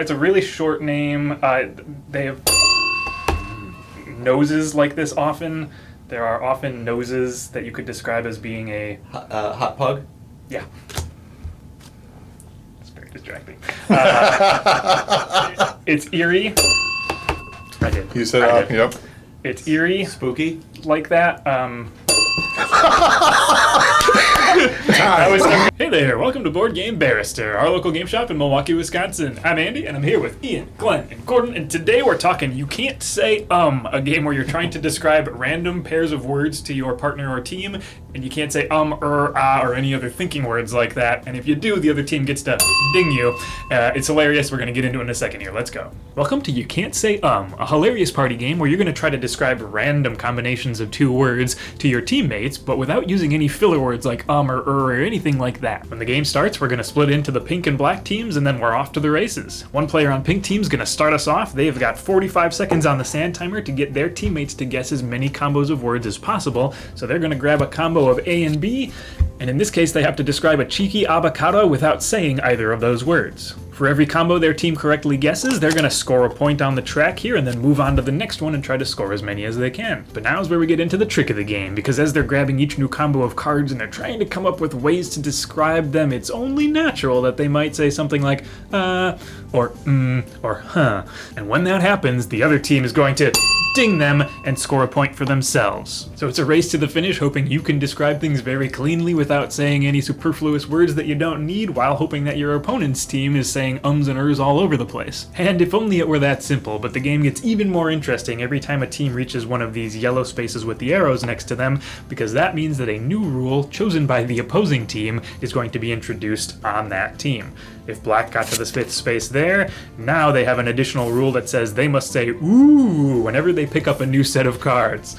It's a really short name. They have noses like this often. There are often noses that you could describe as being a... hot pug? Yeah. It's very distracting. It's eerie. I did. You said, yep. It's eerie. Spooky? Like that. Hey there, welcome to Board Game Barrister, our local game shop in Milwaukee, Wisconsin. I'm Andy, and I'm here with Ian, Glenn, and Gordon, and today we're talking You Can't Say a game where you're trying to describe random pairs of words to your partner or team, and you can't say or any other thinking words like that, and if you do, the other team gets to ding you. It's hilarious. We're going to get into it in a second here. Let's go. Welcome to You Can't Say a hilarious party game where you're going to try to describe random combinations of two words to your teammates, but without using any filler words like or anything like that. When the game starts, we're going to split into the pink and black teams, and then we're off to the races. One player on pink team's going to start us off. They've got 45 seconds on the sand timer to get their teammates to guess as many combos of words as possible, so they're going to grab a combo of A and B, and in this case they have to describe a cheeky avocado without saying either of those words. For every combo their team correctly guesses, they're going to score a point on the track here and then move on to the next one and try to score as many as they can. But now is where we get into the trick of the game, because as they're grabbing each new combo of cards and they're trying to come up with ways to describe them, it's only natural that they might say something like, or huh. And when that happens, the other team is going to ding them and score a point for themselves. So it's a race to the finish, hoping you can describe things very cleanly without saying any superfluous words that you don't need, while hoping that your opponent's team is saying ums and ers all over the place. And if only it were that simple, but the game gets even more interesting every time a team reaches one of these yellow spaces with the arrows next to them, because that means that a new rule chosen by the opposing team is going to be introduced on that team. If black got to the fifth space there, now they have an additional rule that says they must say ooh whenever they pick up a new set of cards.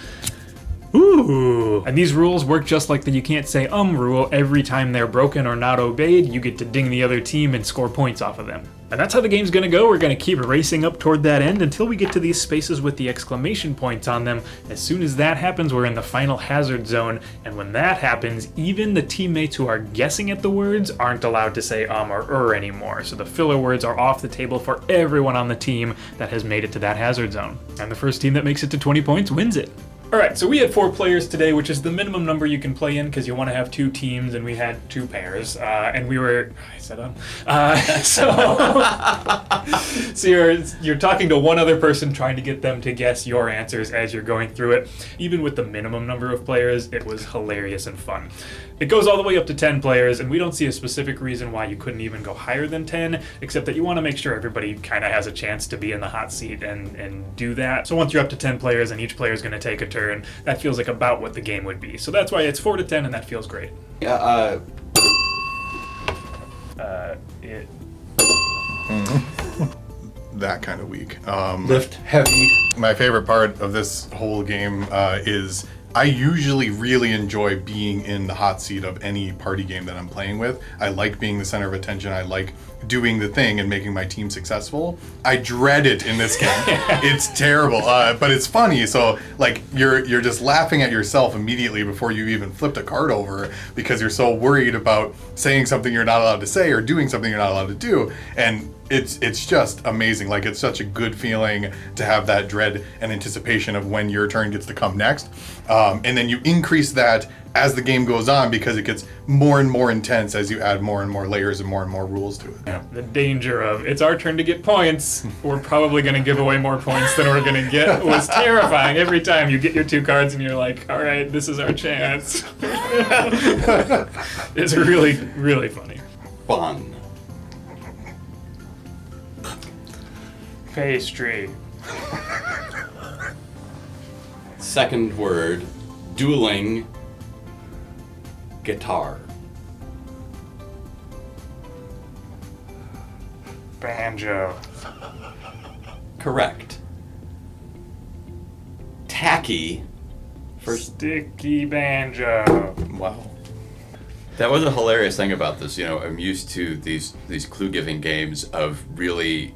Ooh! And these rules work just like the You Can't Say rule. Every time they're broken or not obeyed, you get to ding the other team and score points off of them. And that's how the game's gonna go. We're gonna keep racing up toward that end until we get to these spaces with the exclamation points on them. As soon as that happens, we're in the final hazard zone, and when that happens, even the teammates who are guessing at the words aren't allowed to say or anymore. So the filler words are off the table for everyone on the team that has made it to that hazard zone. And the first team that makes it to 20 points wins it. Alright, so we had 4 players today, which is the minimum number you can play in because you want to have 2 teams, and we had 2 pairs, and we were... I said so you're talking to one other person trying to get them to guess your answers as you're going through it. Even with the minimum number of players, it was hilarious and fun. It goes all the way up to 10 players, and we don't see a specific reason why you couldn't even go higher than 10, except that you want to make sure everybody kind of has a chance to be in the hot seat and do that. So once you're up to 10 players and each player is going to take a turn, that feels like about what the game would be. So that's why it's 4 to 10, and that feels great. Yeah, That kind of weak. lift heavy. My favorite part of this whole game is I usually really enjoy being in the hot seat of any party game that I'm playing with. I like being the center of attention. I like doing the thing and making my team successful. I dread it in this game. It's terrible, but it's funny. So like you're just laughing at yourself immediately before you even flipped a card over because you're so worried about saying something you're not allowed to say or doing something you're not allowed to do. And it's just amazing. Like, it's such a good feeling to have that dread and anticipation of when your turn gets to come next. And then you increase that as the game goes on because it gets more and more intense as you add more and more layers and more rules to it. Yeah. The danger of, it's our turn to get points, we're probably going to give away more points than we're going to get, was terrifying. Every time you get your 2 cards and you're like, all right, this is our chance. It's really, really funny. Fun. Pastry. Second word, dueling guitar. Banjo. Correct. Tacky. Sticky banjo. Wow. That was a hilarious thing about this. You know, I'm used to these clue-giving games of really,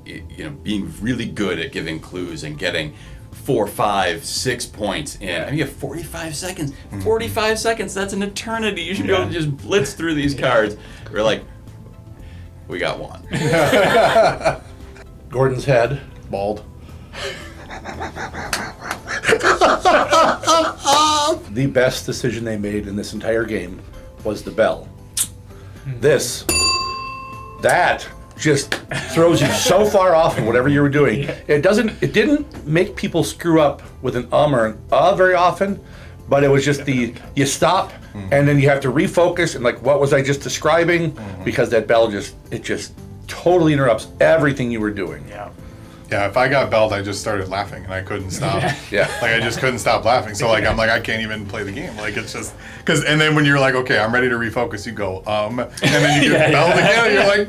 being really good at giving clues and getting 4, 5, 6 points in. I mean, you have 45 seconds. 45 seconds, that's an eternity. You should be able to just blitz through these cards. We're like, we got one. Gordon's head. Bald. The best decision they made in this entire game was the bell. That just throws you so far off in whatever you were doing. It didn't make people screw up with an or an very often, but it was just you stop and then you have to refocus and like, what was I just describing? Because that bell just totally interrupts everything you were doing. Yeah. Yeah, if I got belled, I just started laughing and I couldn't stop. Yeah. Like I just couldn't stop laughing. So like I'm like I can't even play the game. Like it's just and then when you're like, okay, I'm ready to refocus, you go and then you get belled again and you're like,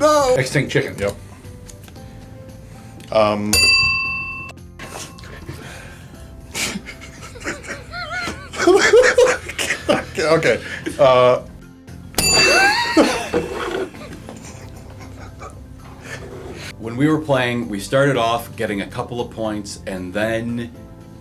no. Extinct chicken. Yep. Okay. When we were playing, we started off getting a couple of points, and then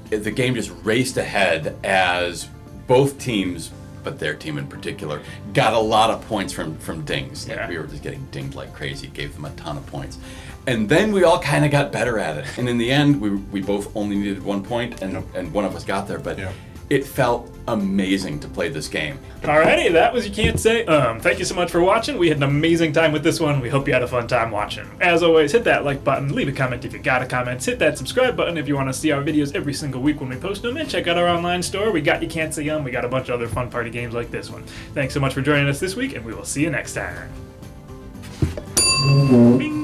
the game just raced ahead as both teams, but their team in particular, got a lot of points from dings. Like we were just getting dinged like crazy, gave them a ton of points. And then we all kind of got better at it. And in the end, we both only needed 1 point, and one of us got there, but it felt amazing to play this game. Alrighty, that was You Can't Say Thank you so much for watching. We had an amazing time with this one. We hope you had a fun time watching. As always, hit that like button, leave a comment if you got a comment, hit that subscribe button if you want to see our videos every single week when we post them, and check out our online store. We got You Can't Say we got a bunch of other fun party games like this one. Thanks so much for joining us this week, and we will see you next time. Bing.